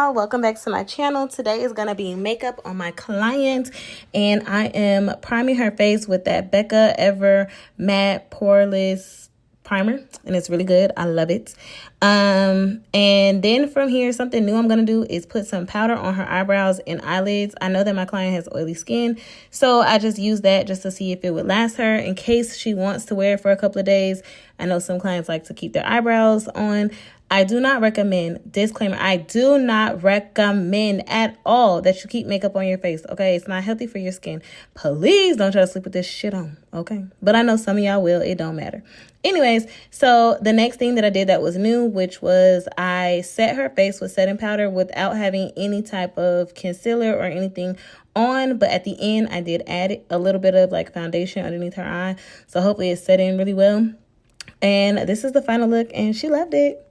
y'all, welcome back to my channel. Today is going to be makeup on my client, and I am priming her face with that Becca Ever Matte Poreless primer, and it's really good. I love it. And then from here, something new I'm going to do is put some powder on her eyebrows and eyelids. I know that my client has oily skin, so I just use that just to see if it would last her in case she wants to wear it for a couple of days. I know some clients like to keep their eyebrows on. I do not recommend, disclaimer, I do not recommend at all that you keep makeup on your face, okay? It's not healthy for your skin. Please don't try to sleep with this shit on, okay? But I know some of y'all will. It don't matter. Anyways, so the next thing that I did that was new, which was I set her face with setting powder without having any type of concealer or anything on. But at the end, I did add a little bit of like foundation underneath her eye. So hopefully it's set in really well. And this is the final look, and she loved it.